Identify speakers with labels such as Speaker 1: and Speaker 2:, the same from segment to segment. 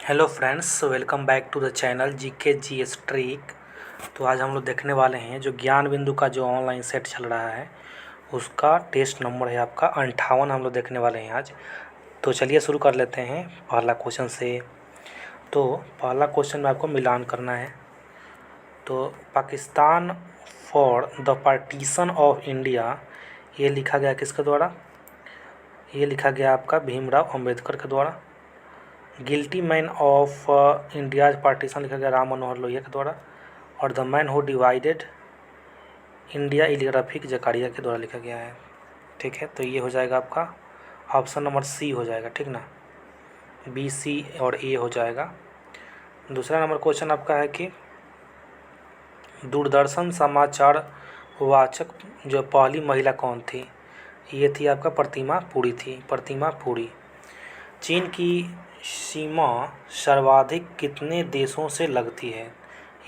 Speaker 1: Hello friends, welcome back to the channel GK G S trick. तो आज हम लोग देखने वाले हैं जो ज्ञान बिंदु का जो ऑनलाइन सेट चल रहा है उसका टेस्ट नंबर है आपका 58। हम लोग देखने वाले हैं आज। तो चलिए शुरू कर लेते हैं पहला क्वेश्चन से। तो पहला क्वेश्चन में आपको मिलान करना है। तो Pakistan for the partition of India, ये लिखा गया किसके द्वारा? ये लिखा गया आपका भीमराव अंबेडकर के द्वारा। Guilty man of India's partition लिखा गया राम मनोहर लोहिया के द्वारा। और the man who divided India Rafiq Zakaria के द्वारा लिखा गया है। ठीक है, तो ये हो जाएगा आपका ऑप्शन नंबर सी हो जाएगा। ठीक ना, बी, सी और ए हो जाएगा। दूसरा नंबर क्वेश्चन आपका है कि दूरदर्शन समाचार वाचक जो पहली महिला कौन थी? ये थी आपका प्रतिमा पुरी थी। प्रतिमा पुरी। चीन की सीमा सर्वाधिक कितने देशों से लगती है?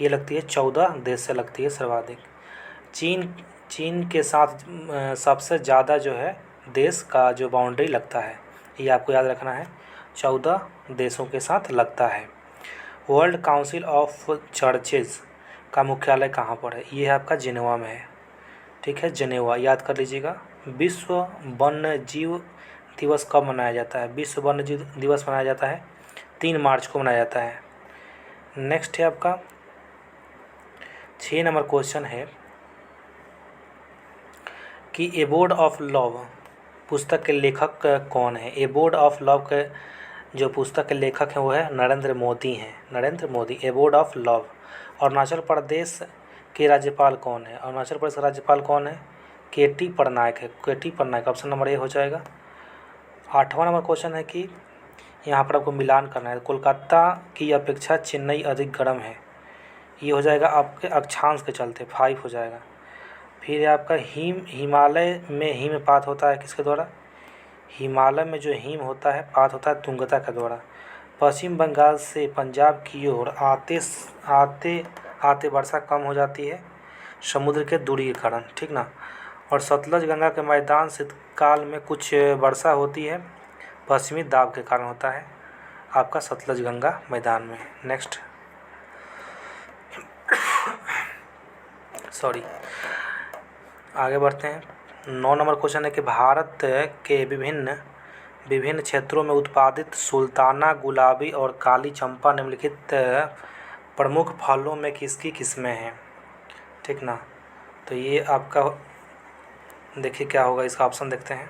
Speaker 1: ये लगती है 14 देश से लगती है सर्वाधिक। चीन के साथ सबसे ज़्यादा जो है देश का जो बाउंड्री लगता है, ये आपको याद रखना है, 14 देशों के साथ लगता है। वर्ल्ड काउंसिल ऑफ चर्चेज़ का मुख्यालय कहाँ पर है? ये है आपका जिनेवा में है। ठीक है, जिनेवा याद कर लीजिएगा। विश्व वन्य जीव दिवस कब मनाया जाता है? विश्व वन्य जीव दिवस मनाया जाता है 3 मार्च को मनाया जाता है। नेक्स्ट है आपका 6 नंबर क्वेश्चन है कि ए बोर्ड ऑफ लव पुस्तक के लेखक कौन है? ए बोर्ड ऑफ लव के जो पुस्तक के लेखक हैं वो है नरेंद्र मोदी हैं। नरेंद्र मोदी। ए board of love. Arunachal Pradesh के राज्यपाल कौन है? अरुणाचल प्रदेश का राज्यपाल कौन है? के.टी. पटनायक है। K.T.. Patnaik, option number A हो जाएगा। 8वां नंबर क्वेश्चन है कि यहाँ पर आपको मिलान करना है। कोलकाता की अपेक्षा चेन्नई अधिक गर्म है। ये हो जाएगा आपके अक्षांश के चलते, 5 हो जाएगा। फिर आपका हिमालय में हिमपात होता है किसके द्वारा? हिमालय में जो हिम होता है पात होता है तुंगता के द्वारा। पश्चिम बंगाल से पंजाब की ओर आते आते आते वर्षा कम हो जाती है समुद्र के दूरी के कारण। ठीक ना। और सतलज गंगा के मैदान शीतकाल में कुछ वर्षा होती है पश्चिमी दाब के कारण होता है आपका सतलज गंगा मैदान में। नेक्स्ट सॉरी, आगे बढ़ते हैं। 9 नंबर क्वेश्चन है कि भारत के विभिन्न क्षेत्रों में उत्पादित सुल्ताना, गुलाबी और काली चंपा निम्नलिखित प्रमुख फलों में किसकी किस्में हैं? ठीक ना। तो ये आपका देखिए क्या होगा, इसका ऑप्शन देखते हैं।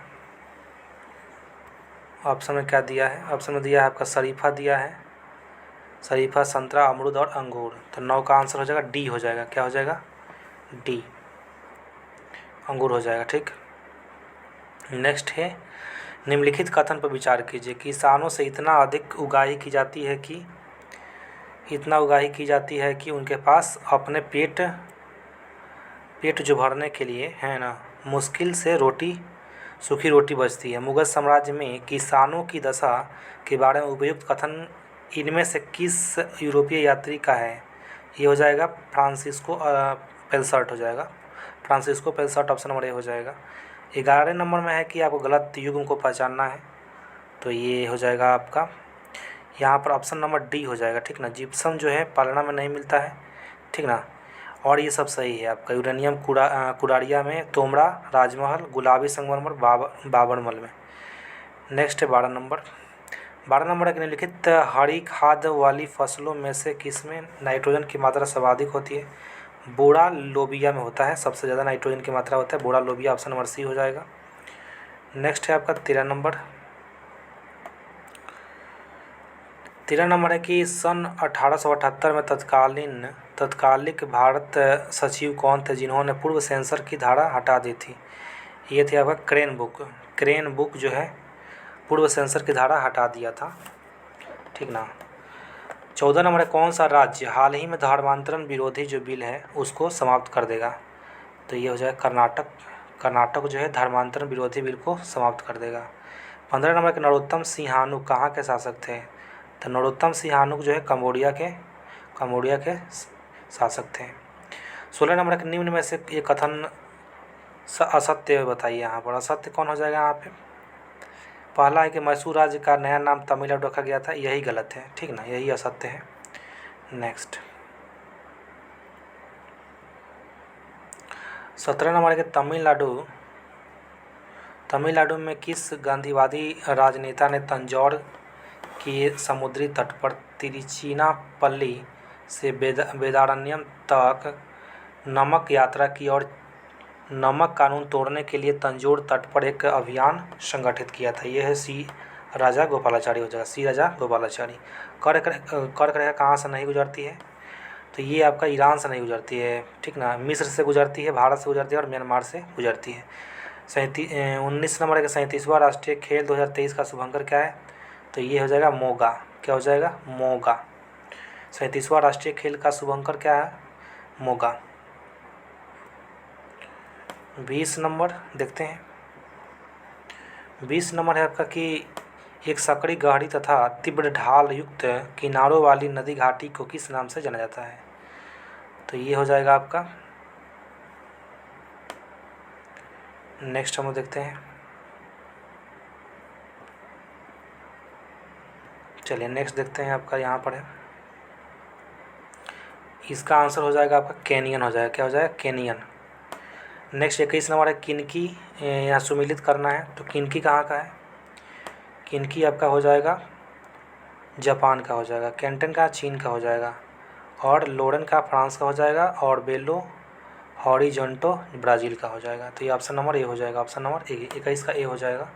Speaker 1: ऑप्शन में क्या दिया है? ऑप्शन में दिया है आपका शरीफा दिया है, शरीफा, संतरा, अमरूद और अंगूर। तो 9 का आंसर हो जाएगा डी हो जाएगा। क्या हो जाएगा? डी, अंगूर हो जाएगा। ठीक। नेक्स्ट है निम्नलिखित कथन पर विचार कीजिए। किसानों से इतना अधिक उगाही की जाती है कि उनके पास अपने पेट जो भरने के लिए है ना मुश्किल से सूखी रोटी बचती है। मुगल साम्राज्य में किसानों की दशा के बारे में उपयुक्त कथन इनमें से किस यूरोपीय यात्री का है? ये हो जाएगा फ्रांसिस्को पेलसर्ट हो जाएगा। Francisco Pelsaert, option number A हो जाएगा। 11 नंबर में है कि आपको गलत युग्म को पहचानना है। तो ये हो जाएगा आपका यहाँ पर ऑप्शन नंबर डी हो जाएगा। ठीक ना। जिप्सम जो है पालना में नहीं मिलता है। ठीक ना। और ये सब सही है आपका। यूरेनियम कुडारिया में, तोमरा, राजमहल, गुलाबी संगमरमर, बाबरमल में। नेक्स्ट है 12 नंबर। 12 नंबर है कि निम्नलिखित हरी खाद वाली फसलों में से किसमें नाइट्रोजन की मात्रा सर्वाधिक होती है? बोड़ा लोबिया में होता है, सबसे ज़्यादा नाइट्रोजन की मात्रा होता है बोड़ा लोबिया, ऑप्शन नंबर सी हो जाएगा। नेक्स्ट है आपका 13 नंबर। 13 नंबर है कि सन 1878 में तत्कालिक भारत सचिव कौन थे जिन्होंने पूर्व सेंसर की धारा हटा दी थी? ये थे आपका क्रेन बुक जो है पूर्व सेंसर की धारा हटा दिया था। ठीक ना। 14 नंबर है कौन सा राज्य हाल ही में धर्मांतरण विरोधी जो बिल है उसको समाप्त कर देगा? तो ये हो जाएगा कर्नाटक। कर्नाटक जो है धर्मांतरण विरोधी बिल को समाप्त कर देगा। 15 नंबर के नरोत्तम सिंहानुक कहाँ के शासक थे? तो नरोत्तम सिंहानुक जो है कंबोडिया के शासक थे। 16 नंबर के निम्न में से ये कथन असत्य बताइए। यहाँ पर असत्य कौन हो जाएगा? यहाँ पे पहला है कि मैसूर राज्य का नया नाम तमिलनाडु रखा गया था, यही गलत है, ठीक ना, यही असत्य है। नेक्स्ट 17 नंबर है कि तमिलनाडु में किस गांधीवादी राजनेता ने तंजौर के समुद्री तट पर तिरुचिनापल्ली से वेदारण्यम तक नमक यात्रा की और नमक कानून तोड़ने के लिए तंजौर तट पर एक अभियान संगठित किया था? यह है सी राजा गोपालाचारी हो जाएगा, सी राजा गोपालाचारी। कर्क रेखा कहाँ से नहीं गुजरती है? तो ये आपका ईरान से नहीं गुजरती है, ठीक ना, मिस्र से गुजरती है, भारत से गुजरती है और म्यांमार से गुजरती है। 19 नंबर है 37वां राष्ट्रीय खेल 2023 का शुभंकर क्या है? तो ये हो जाएगा मोगा। क्या हो जाएगा? मोगा। 37वां राष्ट्रीय खेल का शुभंकर क्या है? मोगा। 20 नंबर देखते हैं। 20 नंबर है आपका कि एक सकड़ी गहरी तथा तीव्र ढाल युक्त किनारों वाली नदी घाटी को किस नाम से जाना जाता है? तो ये हो जाएगा आपका। नेक्स्ट हम देखते हैं, चलिए नेक्स्ट देखते हैं आपका यहाँ पर है, इसका आंसर हो जाएगा आपका केनियन हो जाएगा। क्या हो जाएगा? केनियन। नेक्स्ट 21 नंबर है किनकी, यहाँ सुमिलित करना है, तो किनकी कहाँ का है? किनकी आपका हो जाएगा जापान का हो जाएगा, कैंटन का चीन का हो जाएगा, और लोरेन का फ्रांस का हो जाएगा, और बेलो हॉरिजॉन्टो ब्राज़ील का हो जाएगा। तो ये ऑप्शन नंबर ए हो जाएगा, ऑप्शन नंबर 21 का ए हो जाएगा।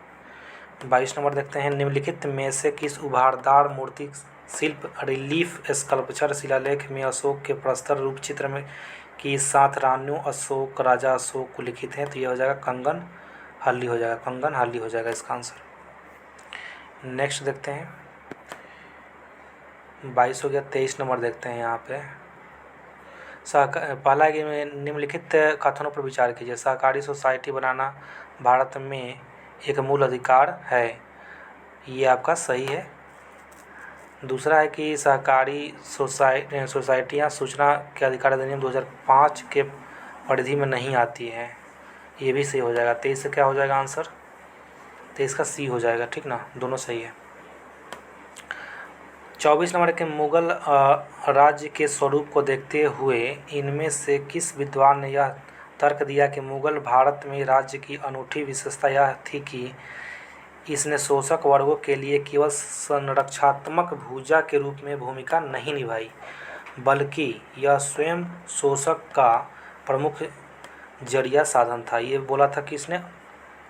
Speaker 1: 22 नंबर देखते हैं, निम्नलिखित में से किस उभारदार मूर्ति शिल्प रिलीफ स्कल्पचर शिलालेख में अशोक के प्रस्तर रूप चित्र में की साथ रान्यू अशोक राजा अशोक को लिखित है? तो ये हो जाएगा कंगन हल्ली हो जाएगा, कंगन हल्ली हो जाएगा इसका आंसर। नेक्स्ट देखते हैं, 22 हो गया। 23 नंबर देखते हैं यहाँ पे, पहला है कि निम्नलिखित कथनों पर विचार कीजिए। सहकारी सोसाइटी बनाना भारत में एक मूल अधिकार है, ये आपका सही है। दूसरा है कि सहकारी सोसाइटियाँ सूचना के अधिकार अधिनियम 2005 के परिधि में नहीं आती है, ये भी सही हो जाएगा। 23 से क्या हो जाएगा आंसर? 23 का सी हो जाएगा, ठीक ना, दोनों सही है। 24 नंबर के मुगल राज्य के स्वरूप को देखते हुए इनमें से किस विद्वान ने यह तर्क दिया कि मुगल भारत में राज्य की अनूठी विशेषता यह थी कि इसने शोषक वर्गों के लिए केवल संरक्षात्मक भुजा के रूप में भूमिका नहीं निभाई, बल्कि यह स्वयं शोषक का प्रमुख जरिया साधन था? ये बोला था किसने?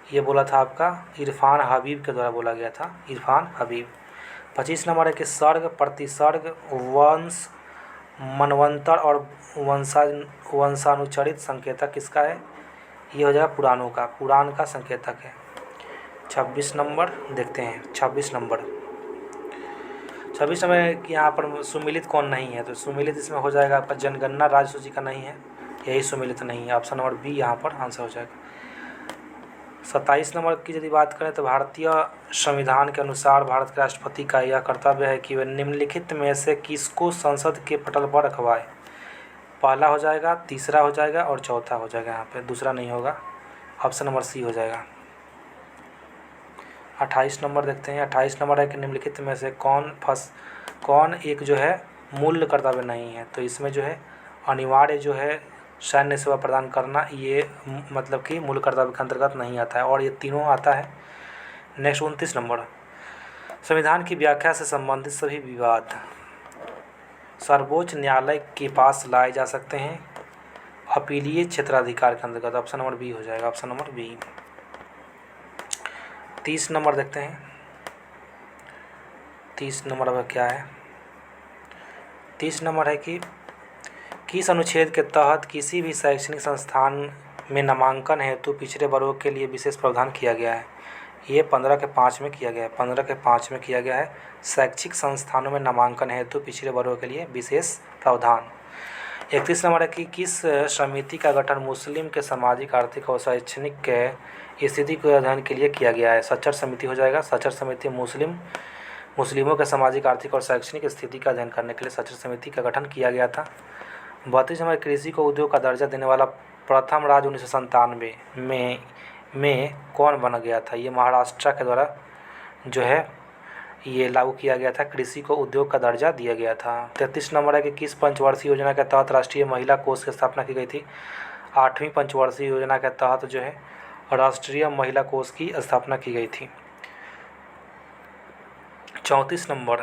Speaker 1: ये बोला था आपका इरफान हबीब के द्वारा बोला गया था, इरफान हबीब। 25 नंबर है कि सर्ग प्रतिसर्ग वंश मनवंतर और वंशानुचरित संकेतक किसका है? ये हो जाएगा पुराणों का, पुराण का संकेतक है। 26 नंबर देखते हैं, 26 नंबर कि यहाँ पर सुमिलित कौन नहीं है? तो सुमिलित इसमें हो जाएगा आपका जनगणना राज्य सूची का नहीं है, यही सुमिलित नहीं है, ऑप्शन नंबर बी यहाँ पर आंसर हो जाएगा। 27 नंबर की यदि बात करें तो भारतीय संविधान के अनुसार भारत के राष्ट्रपति का यह कर्तव्य है कि वह निम्नलिखित में से किसको संसद के पटल पर रखवाए? पहला हो जाएगा, तीसरा हो जाएगा और चौथा हो जाएगा, यहाँ पे दूसरा नहीं होगा, ऑप्शन नंबर सी हो जाएगा। 28 नंबर देखते हैं, 28 नंबर है कि निम्नलिखित में से कौन एक जो है मूल कर्तव्य नहीं है? तो इसमें जो है अनिवार्य जो है सैन्य सेवा प्रदान करना, ये मतलब कि मूल कर्तव्य के अंतर्गत नहीं आता है, और ये तीनों आता है। नेक्स्ट 29 नंबर, संविधान की व्याख्या से संबंधित सभी विवाद सर्वोच्च न्यायालय के पास लाए जा सकते हैं अपीलीय क्षेत्राधिकार के अंतर्गत, ऑप्शन नंबर बी हो जाएगा, ऑप्शन नंबर बी। 30 नंबर देखते हैं, 30 नंबर अब क्या है? 30 नंबर है कि किस अनुच्छेद के तहत किसी भी शैक्षणिक संस्थान में नामांकन हेतु पिछड़े वर्गों के लिए विशेष प्रावधान किया गया है? ये 15 के 5 में किया गया है, 15 के 5 में किया गया है, शैक्षिक संस्थानों में नामांकन हेतु पिछड़े वर्गों के लिए विशेष प्रावधान। 31 नंबर है कि किस समिति का गठन मुस्लिम के सामाजिक आर्थिक और शैक्षणिक स्थिति के अध्ययन के लिए किया गया है? सच्चर समिति हो जाएगा, सच्चर समिति मुस्लिमों के सामाजिक आर्थिक और शैक्षणिक स्थिति का अध्ययन करने के लिए सच्चर समिति का गठन किया गया था। 32 नंबर, कृषि को उद्योग का दर्जा देने वाला प्रथम राज्य 1997 में कौन बन गया था? ये महाराष्ट्र के द्वारा जो है ये लागू किया गया था, कृषि को उद्योग का दर्जा दिया गया था। 33 नंबर है कि किस पंचवर्षीय योजना के तहत राष्ट्रीय महिला कोष की स्थापना की गई थी? 8वीं पंचवर्षीय योजना के तहत जो है राष्ट्रीय महिला कोष की स्थापना की गई थी। 34 नंबर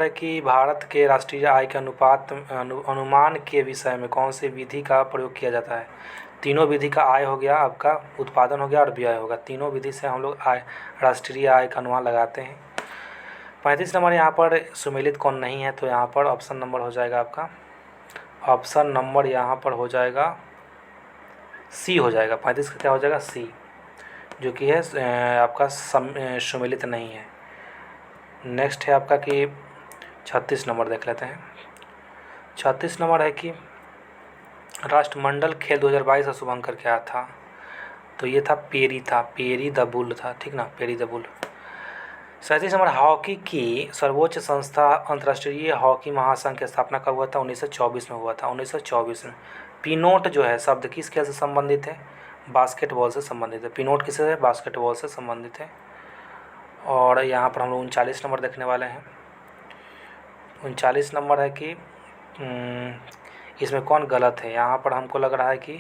Speaker 1: है कि भारत के राष्ट्रीय आय के अनुमान के विषय में कौन सी विधि का प्रयोग किया जाता है? तीनों विधि का आय हो गया, आपका उत्पादन हो गया और व्यय होगा। तीनों विधि से हम लोग राष्ट्रीय आय का अनुमान लगाते हैं। 35 नंबर यहाँ पर सुमेलित कौन नहीं है? तो यहाँ पर ऑप्शन नंबर हो जाएगा आपका, ऑप्शन नंबर यहाँ पर हो जाएगा सी हो जाएगा। 35 का क्या हो जाएगा? सी, जो कि है आपका सुमेलित नहीं है। नेक्स्ट है आपका कि 36 नंबर देख लेते हैं। 36 नंबर है कि राष्ट्रमंडल खेल 2022 का शुभांकर क्या था? तो ये था पेरी द बुल था, ठीक ना, peri the bull. 37 number hockey की सर्वोच्च संस्था अंतर्राष्ट्रीय हॉकी महासंघ की स्थापना कब हुआ था? 1924 में हुआ था, 1924 में। पिनोट जो है शब्द किस खेल से संबंधित है? बास्केटबॉल से संबंधित है। पिनोट किससे है? बास्केटबॉल से संबंधित है। और यहाँ पर हम लोग 39 नंबर देखने वाले हैं। 39 नंबर है कि इसमें कौन गलत है? यहाँ पर हमको लग रहा है कि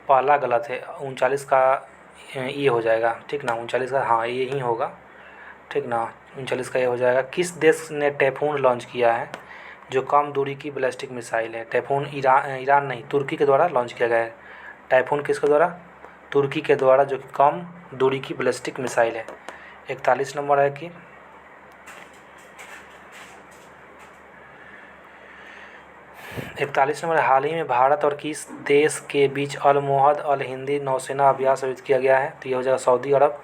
Speaker 1: पहला गलत है। 39 का ये हो जाएगा, ठीक ना, 39 का हाँ ये ही होगा, ठीक ना, 39 का ये हो जाएगा। किस देश ने टाइफून लॉन्च किया है जो कम दूरी की बैलिस्टिक मिसाइल है? टाइफून ईरान नहीं, तुर्की के द्वारा लॉन्च किया गया है। टाइफून किसके द्वारा? तुर्की के द्वारा, जो कि कम दूरी की बैलिस्टिक मिसाइल है। 41 नंबर है कि 41 नंबर हाल ही में भारत और किस देश के बीच अल मोहद अल हिंदी नौसेना अभ्यास आयोजित किया गया है? तो ये हो जाएगा सऊदी अरब।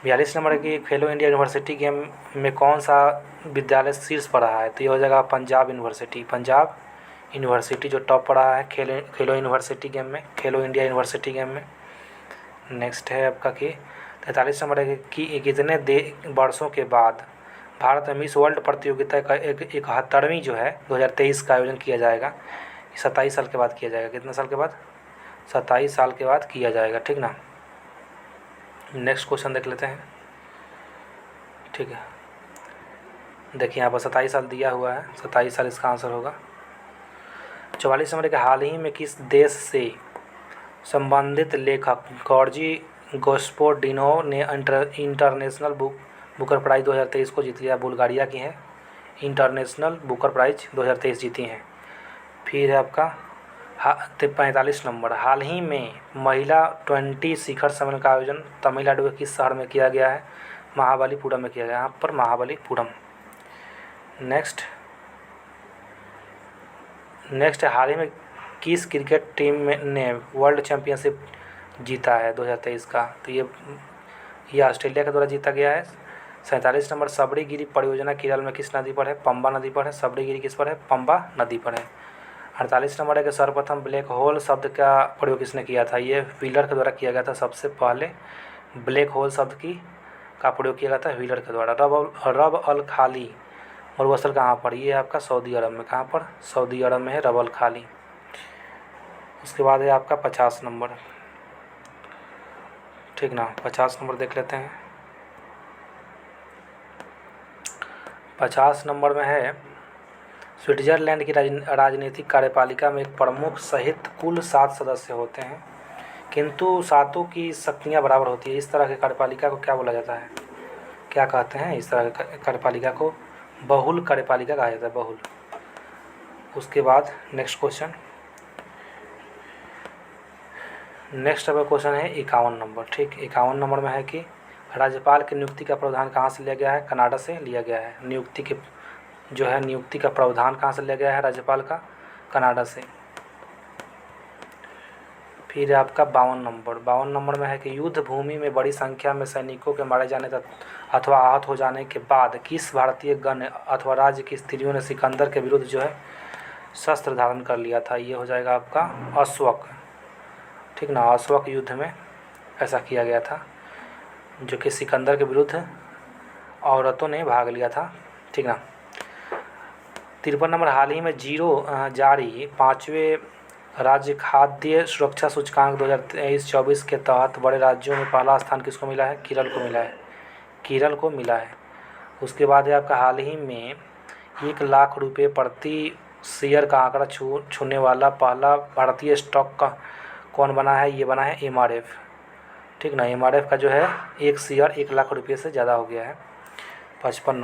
Speaker 1: 42 नंबर है कि खेलो इंडिया यूनिवर्सिटी गेम में कौन सा विद्यालय शीर्ष पर रहा है? तो ये हो जाएगा पंजाब यूनिवर्सिटी। पंजाब यूनिवर्सिटी जो टॉप पर रहा है खेलो यूनिवर्सिटी गेम में, खेलो इंडिया यूनिवर्सिटी गेम में। नेक्स्ट है आपका कि 43 नंबर है कि कितने वर्षों के बाद भारत में मिस वर्ल्ड प्रतियोगिता का 71वीं जो है 2023 का आयोजन किया जाएगा? 27 साल के बाद किया जाएगा। कितने साल के बाद? 27 साल के बाद किया जाएगा, ठीक ना। नेक्स्ट क्वेश्चन देख लेते हैं, ठीक है। देखिए यहाँ पर 27 साल दिया हुआ है, 27 साल इसका आंसर होगा। 44 नंबर के हाल ही में किस देश से संबंधित लेखक गॉर्जी गोस्पोडिनो ने इंटरनेशनल बुकर प्राइज़ 2023 को जीत लिया? बुल्गारिया की है, इंटरनेशनल बुकर प्राइज़ 2023 जीती हैं। फिर है आपका 45 नंबर हाल ही में महिला 20 शिखर सम्मेलन का आयोजन तमिलनाडु के किस शहर में किया गया है? महाबलीपुरम में किया गया, यहाँ पर महाबलीपुरम। नेक्स्ट हाल ही में किस क्रिकेट टीम ने वर्ल्ड चैम्पियनशिप जीता है 2023 का? तो ये ऑस्ट्रेलिया के द्वारा जीता गया है। 47 नंबर सबड़ीगिरी परियोजना केरल में किस नदी पर है? पंबा नदी पर है। सबड़ीगिरी किस पर है? पंबा नदी पर है। 48 नंबर है कि सर्वप्रथम ब्लैक होल शब्द का प्रयोग किसने किया था? ये व्हीलर के द्वारा किया गया था। सबसे पहले ब्लैक होल शब्द का प्रयोग किया गया था व्हीलर के द्वारा। रब अल खाली मरुस्थल कहाँ पर? ये आपका सऊदी अरब में। कहाँ पर? सऊदी अरब में है रब अल खाली। उसके बाद है आपका 50 नंबर, ठीक ना। 50 नंबर देख लेते हैं। 50 नंबर में है स्विट्जरलैंड की राजनीतिक कार्यपालिका में एक प्रमुख सहित कुल 7 सदस्य होते हैं, किंतु सातों की शक्तियाँ बराबर होती है। इस तरह की कार्यपालिका को क्या बोला जाता है? क्या कहते हैं? इस तरह की कार्यपालिका को बहुल कार्यपालिका कहा जाता है, बहुल। उसके बाद नेक्स्ट क्वेश्चन है 51 नंबर, ठीक। 51 नंबर में है कि राज्यपाल की नियुक्ति का प्रावधान कहाँ से लिया गया है? कनाडा से लिया गया है। नियुक्ति का प्रावधान कहाँ से लिया गया है राज्यपाल का? कनाडा से। फिर आपका 52 नंबर में है कि युद्ध भूमि में बड़ी संख्या में सैनिकों के मारे जाने अथवा आहत हो जाने के बाद किस भारतीय गण अथवा राज्य की स्त्रियों ने सिकंदर के विरुद्ध जो है शस्त्र धारण कर लिया था? ये हो जाएगा आपका अशोक, ठीक ना। अशोक युद्ध में ऐसा किया गया था, जो कि सिकंदर के विरुद्ध औरतों ने भाग लिया था, ठीक ना। 53 नंबर हाल ही में जारी 5वें राज्य खाद्य सुरक्षा सूचकांक 2023-24 के तहत बड़े राज्यों में पहला स्थान किसको मिला है? केरल को मिला है। केरल को मिला है। उसके बाद है आपका हाल ही में 1 लाख रुपये प्रति शेयर का आंकड़ा छूने वाला पहला भारतीय स्टॉक का कौन बना है? ये बना है MRF। ठीक ना, MRF का जो है एक शेयर 1 लाख रुपये से ज़्यादा हो गया है। 55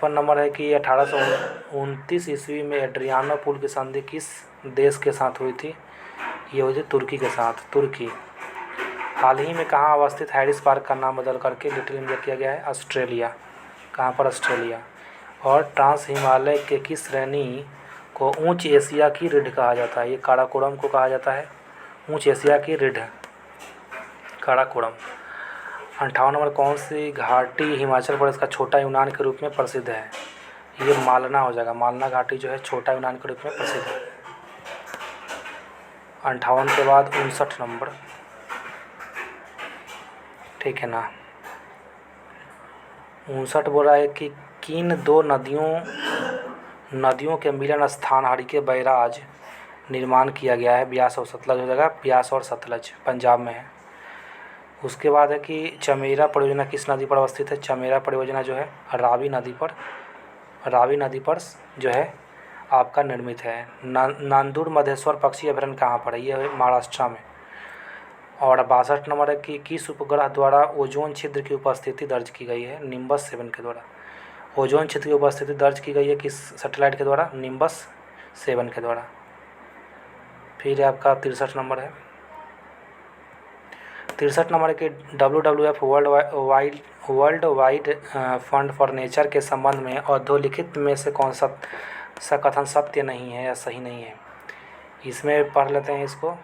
Speaker 1: नंबर है कि 1829 ईस्वी में एड्रियानोपुल की संधि किस देश के साथ हुई थी? ये हुई थी तुर्की के साथ, तुर्की। हाल ही में कहाँ अवस्थित हैरिस पार्क का नाम बदल करके लिटिल इंडिया किया गया है? ऑस्ट्रेलिया। कहाँ पर? ऑस्ट्रेलिया। और ट्रांस हिमालय के किस श्रेणी को ऊंच एशिया की रीढ़ कहा जाता है? ये काराकोरम को कहा जाता है ऊंच एशिया की रीढ़, काराकोरम। 58 नंबर, कौन सी घाटी हिमाचल प्रदेश का छोटा यूनान के रूप में प्रसिद्ध है? ये मालना हो जाएगा। मालना घाटी जो है छोटा यूनान के रूप में प्रसिद्ध है। 58 के बाद 59 नंबर, ठीक है ना। 59 बोल रहा है कि किन दो नदियों के मिलन स्थान हरिके बैराज निर्माण किया गया है? ब्यास और सतलज हो जाएगा। ब्यास और सतलज पंजाब में है। उसके बाद है कि चमेरा परियोजना किस नदी पर अवस्थित है? चमेरा परियोजना जो है रावी नदी पर जो है आपका निर्मित है। नांदूर मधेश्वर पक्षी अभयारण्य कहाँ पर है? ये है महाराष्ट्र में। और 62 नंबर है कि किस उपग्रह द्वारा ओजोन छिद्र की उपस्थिति दर्ज की गई है? निम्बस 7 के द्वारा। ओजोन छिद्र की उपस्थिति दर्ज की गई है किस सैटेलाइट के द्वारा? निम्बस 7 के द्वारा। फिर आपका 63 नंबर है। 63 नंबर है कि WWF world wide fund for nature के संबंध में अधोलिखित में से कौन सा कथन सत्य नहीं है या सही नहीं है? इसमें पढ़ लेते हैं इसको।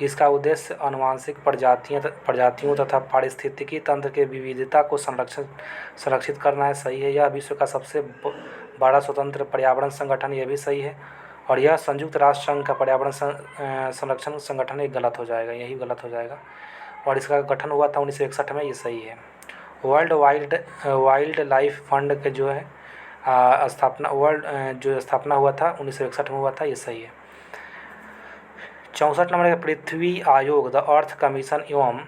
Speaker 1: इसका उद्देश्य आनुवंशिक प्रजातियों तथा पारिस्थितिकी तंत्र के विविधता को संरक्षित करना है। सही है। यह विश्व का सबसे बड़ा स्वतंत्र पर्यावरण संगठन, यह भी सही है। और यह संयुक्त राष्ट्र संघ का पर्यावरण संरक्षण संगठन, ये गलत हो जाएगा, यही गलत हो जाएगा। और इसका गठन हुआ था 1961 में, ये सही है। वर्ल्ड वाइल्ड लाइफ फंड के जो है स्थापना हुआ था 1961 में हुआ था, ये सही है। 64 नंबर है पृथ्वी आयोग द अर्थ कमीशन एवं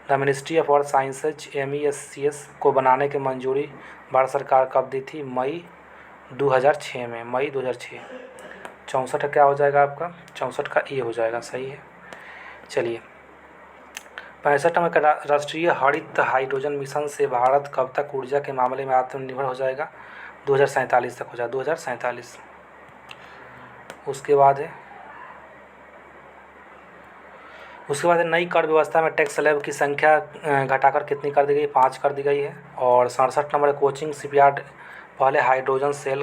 Speaker 1: the ministry of earth sciences MESCS को बनाने की मंजूरी भारत सरकार कब दी थी? मई 2006 में, मई 2006। 64 क्या हो जाएगा आपका? 64 का ए हो जाएगा, सही है। चलिए 65 नंबर का राष्ट्रीय हरित हाइड्रोजन मिशन से भारत कब तक ऊर्जा के मामले में आत्मनिर्भर हो जाएगा? 2047 तक हो जाएगा, 2047। उसके बाद है नई कर व्यवस्था में टैक्स स्लैब की संख्या घटाकर कितनी कर दी गई? 5 कर दी गई है। और 67 नंबर कोचिंग शिपयार्ड पहले हाइड्रोजन सेल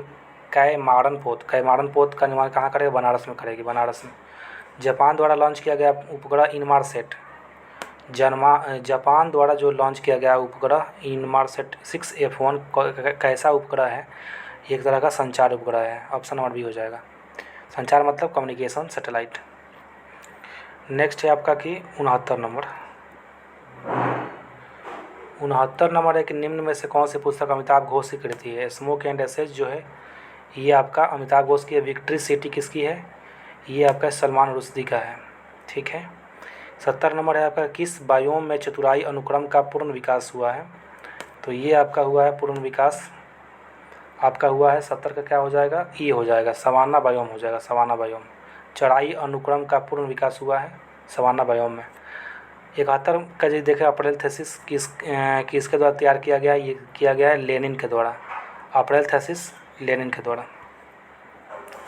Speaker 1: कैमारन पोत का निर्माण कहाँ करेगी? बनारस में करेगी, बनारस में। जापान द्वारा लॉन्च किया गया उपग्रह इनमारसेट, जापान द्वारा जो लॉन्च किया गया उपग्रह इनमारसेट 6F1 कैसा उपग्रह है? एक तरह का संचार उपग्रह है। ऑप्शन नंबर बी हो जाएगा। संचार मतलब कम्युनिकेशन सैटेलाइट। नेक्स्ट है आपका कि 69 नंबर। 69 नंबर है कि निम्न में से कौन सी पुस्तक अमिताभ घोष की कृति है? स्मोक एंड एसेज जो है ये आपका अमिताभ घोष की है। विक्ट्री सिटी किसकी है? ये आपका सलमान रुश्दी का है, ठीक है। 70 नंबर है आपका किस बायोम में चतुराई अनुक्रम का पूर्ण विकास हुआ है? तो ये आपका हुआ है पूर्ण विकास आपका हुआ है 70 का क्या हो जाएगा? ई हो जाएगा, सवाना बायोम हो जाएगा, सवाना बायोम। चौड़ाई अनुक्रम का पूर्ण विकास हुआ है सवाना बायोम में। 71 का जो देखें अप्रैल थीसिस किसके द्वारा तैयार किया गया? ये किया गया है लेनिन के द्वारा, अप्रैल थीसिस लेनिन के द्वारा।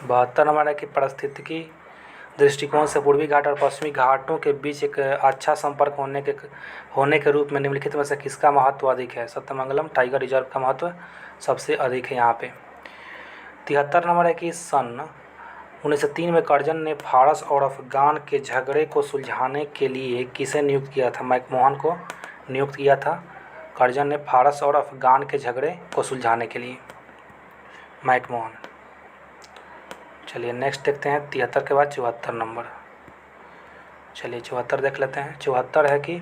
Speaker 1: 72 नंबर है कि पारिस्थितिकी दृष्टिकोण से पूर्वी घाट और पश्चिमी घाटों के बीच एक अच्छा संपर्क होने के रूप में निम्नलिखित में से किसका महत्व अधिक है? सत्यमंगलम टाइगर रिजर्व का महत्व सबसे अधिक है यहाँ पे। 73 नंबर है कि सन 1903 में कर्जन ने फारस और अफगान के झगड़े को सुलझाने के लिए किसे नियुक्त किया था? मैकमोहन को नियुक्त किया था। कर्जन ने फारस और अफगान के झगड़े को सुलझाने के लिए, मैकमोहन। चलिए नेक्स्ट देखते हैं 73 के बाद 74 नंबर। चलिए 74 देख लेते हैं। 74 है कि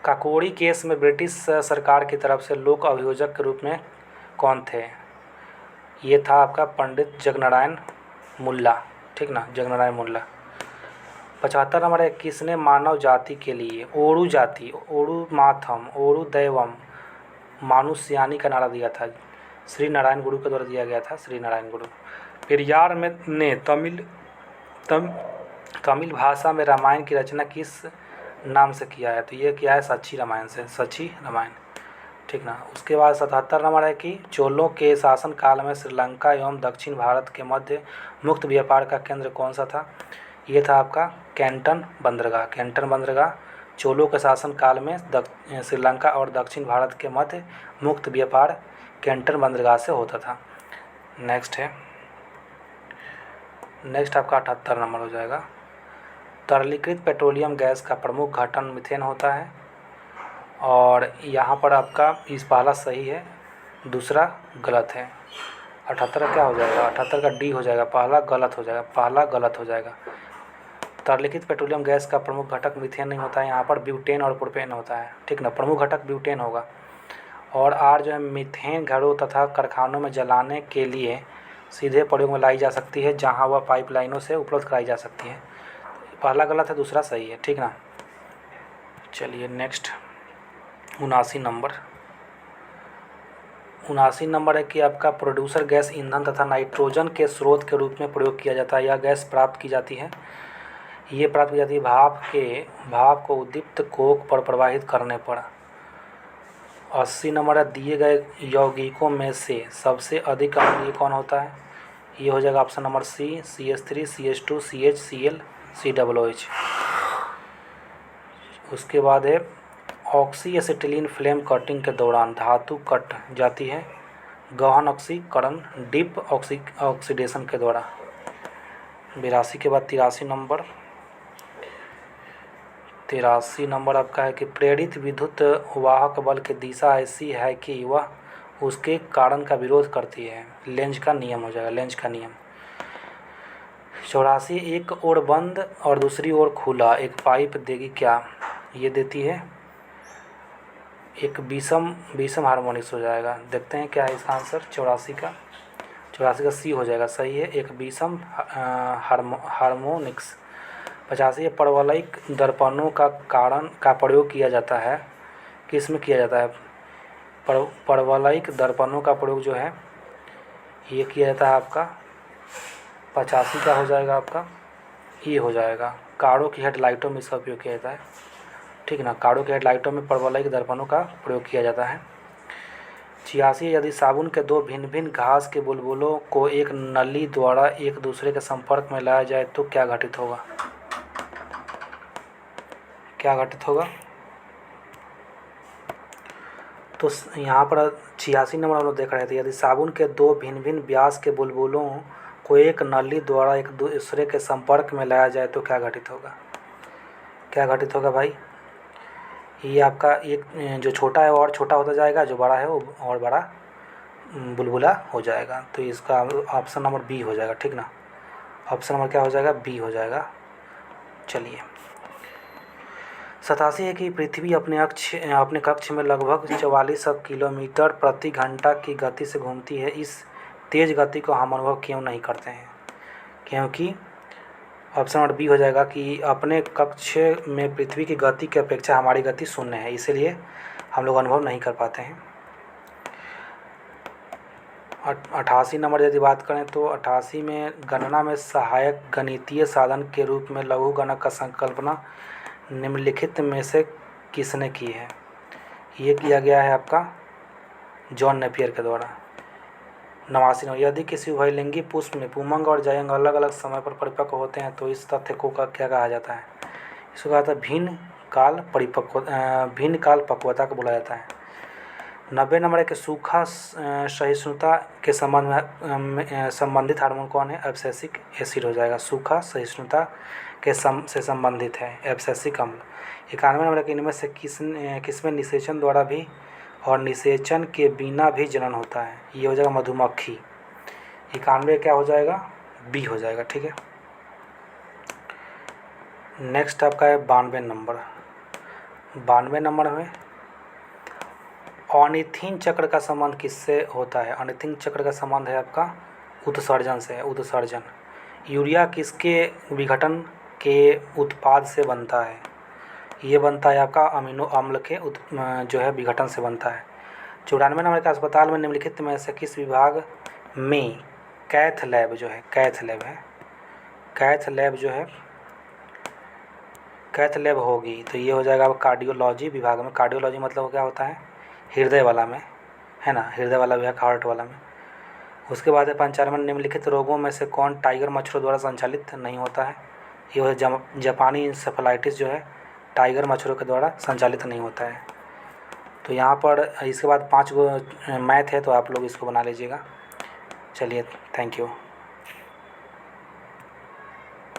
Speaker 1: काकोरी केस में ब्रिटिश सरकार की तरफ से लोक अभियोजक के रूप में कौन थे? ये था आपका पंडित जगनारायण मुल्ला, ठीक ना, जगनारायण मुल्ला। 75 नंबर है, किसने मानव जाति के लिए ओरू जाति, ओरू माथम, ओरू दैवम, मानुष्यानी का नारा दिया था? श्री नारायण गुरु के द्वारा दिया गया था, श्री नारायण गुरु। पेरियार में ने तमिल भाषा में रामायण की रचना किस नाम से किया है? तो ये किया है सच्ची रामायण से, सच्ची रामायण, ठीक ना। उसके बाद 77 नंबर है कि चोलों के शासन काल में श्रीलंका एवं दक्षिण भारत के मध्य मुक्त व्यापार का केंद्र कौन सा था? ये था आपका कैंटन बंदरगाह। कैंटन बंदरगाह चोलों के शासन काल में श्रीलंका और दक्षिण भारत के मध्य मुक्त व्यापार कैंटन बंदरगाह से होता था। नेक्स्ट आपका 78 नंबर हो जाएगा। तरलीकृत पेट्रोलियम गैस का प्रमुख घटक मीथेन होता है, और यहाँ पर आपका इस पहला सही है, दूसरा गलत है। 78 क्या हो जाएगा? 78 का डी हो जाएगा, पहला गलत हो जाएगा, पहला गलत हो जाएगा। तरलीकृत पेट्रोलियम गैस का प्रमुख घटक मीथेन नहीं होता है, यहाँ पर ब्यूटेन और प्रोपेन होता है, ठीक ना। प्रमुख घटक ब्यूटेन होगा। और आर जो है मीथेन घरों तथा कारखानों में जलाने के लिए सीधे प्रयोग में लाई जा सकती है, जहाँ वह पाइपलाइनों से उपलब्ध कराई जा सकती है। पहला गलत है, दूसरा सही है, ठीक ना। चलिए नेक्स्ट 79 नंबर है कि आपका प्रोड्यूसर गैस ईंधन तथा नाइट्रोजन के स्रोत के रूप में प्रयोग किया जाता है। यह गैस प्राप्त की जाती है भाप को उद्दीप्त कोक पर प्रवाहित करने पर। 80 नंबर है, दिए गए यौगिकों में से सबसे अधिक अम्लीय कौन होता है? ये हो जाएगा option number C, CH3, CH2, CH, Cl, COOH। उसके बाद है ऑक्सी एसिटिलीन फ्लेम कटिंग के दौरान धातु कट जाती है गहन ऑक्सीकरण डीप ऑक्सीडेशन के द्वारा। 82 के बाद 83 नंबर आपका है कि प्रेरित विद्युत वाहक बल की दिशा ऐसी है कि वह उसके कारण का विरोध करती है। लेंज का नियम हो जाएगा, लेंज का नियम। 84 एक ओर बंद और दूसरी ओर खुला एक पाइप देगी क्या? ये देती है एक विषम हार्मोनिक्स हो जाएगा। देखते हैं क्या है इसका आंसर। 84 का सी हो जाएगा, सही है, एक विषम हार्मोनिक्स। 85 परवलयिक दर्पणों का प्रयोग किया जाता है, किस में किया जाता है? परवलयिक दर्पणों का प्रयोग जो है ये किया जाता है आपका 85 का हो जाएगा आपका, ये हो जाएगा कारों की हेडलाइटों में इसका उपयोग किया जाता है, ठीक ना। कारों की हेडलाइटों में परवलयिक दर्पणों का प्रयोग किया जाता है। 86 यदि साबुन के दो भिन्न भिन्न घास के बुलबुलों को एक नली द्वारा एक दूसरे के संपर्क में लाया जाए तो क्या घटित होगा? क्या घटित होगा? तो यहाँ पर 86 नंबर हम लोग देख रहे थे, यदि साबुन के दो भिन्न भिन्न व्यास के बुलबुलों को एक नली द्वारा एक दूसरे के संपर्क में लाया जाए तो क्या घटित होगा? क्या घटित होगा भाई? ये आपका एक जो छोटा है और छोटा होता जाएगा, जो बड़ा है वो और बड़ा बुलबुला हो जाएगा। तो इसका ऑप्शन नंबर बी हो जाएगा, ठीक ना। ऑप्शन नंबर क्या हो जाएगा? बी हो जाएगा। चलिए 87 है कि पृथ्वी अपने कक्ष में लगभग 4400 किलोमीटर प्रति घंटा की गति से घूमती है। इस तेज़ गति को हम अनुभव क्यों नहीं करते हैं? क्योंकि ऑप्शन नंबर बी हो जाएगा कि अपने कक्ष में पृथ्वी की गति की अपेक्षा हमारी गति शून्य है, इसीलिए हम लोग अनुभव नहीं कर पाते हैं। 88 नंबर यदि बात करें तो 88 में गणना में सहायक गणितीय साधन के रूप में लघु गणक का संकल्पना निम्नलिखित में से किसने की है? ये किया गया है आपका जॉन नेपियर के द्वारा। 89 नंबर यदि किसी उभयलिंगी पुष्प में पुंमंग और जयंग अलग अलग समय पर परिपक्व होते हैं तो इस तथ्य को क्या कहा जाता है? इसको कहा जाता है भिन्न काल पक्वता को बोला जाता है। 90 नंबर है कि सूखा सहिष्णुता के संबंधित हार्मोन कौन है? एब्सिसिक एसिड हो जाएगा। सूखा सहिष्णुता से संबंधित है एब्सिसिक अम्ल। 91 नंबर के इनमें से किसमें निषेचन द्वारा भी और निषेचन के बिना भी जनन होता है? ये हो जाएगा मधुमक्खी। 91 क्या हो जाएगा? बी हो जाएगा, ठीक है। नेक्स्ट आपका है 92 नंबर। 92 नंबर में ऑर्निथिन चक्र का संबंध किससे होता है? ऑर्निथिन चक्र का संबंध है आपका उत्सर्जन से है, उत्सर्जन। यूरिया किसके विघटन के उत्पाद से बनता है? ये बनता है आपका अमीनो अम्ल के जो है विघटन से बनता है। 94 नंबर के अस्पताल में निम्नलिखित में से किस विभाग में कैथ लैब जो है, कैथ लैब है, कैथ लैब जो है, कैथ लैब होगी? तो ये हो जाएगा अब कार्डियोलॉजी विभाग में। कार्डियोलॉजी मतलब क्या होता है? हृदय वाला में, है ना, हृदय वाला विभाग, हार्ट वाला में। उसके बाद है 95 निम्नलिखित रोगों में से कौन टाइगर मच्छरों द्वारा संचालित नहीं होता है? ये हो जापानी इंसेफेलाइटिस जो है टाइगर मच्छरों के द्वारा संचालित नहीं होता है। तो यहाँ पर इसके बाद 5 गो मैथ है, तो आप लोग इसको बना लीजिएगा। चलिए, थैंक यू।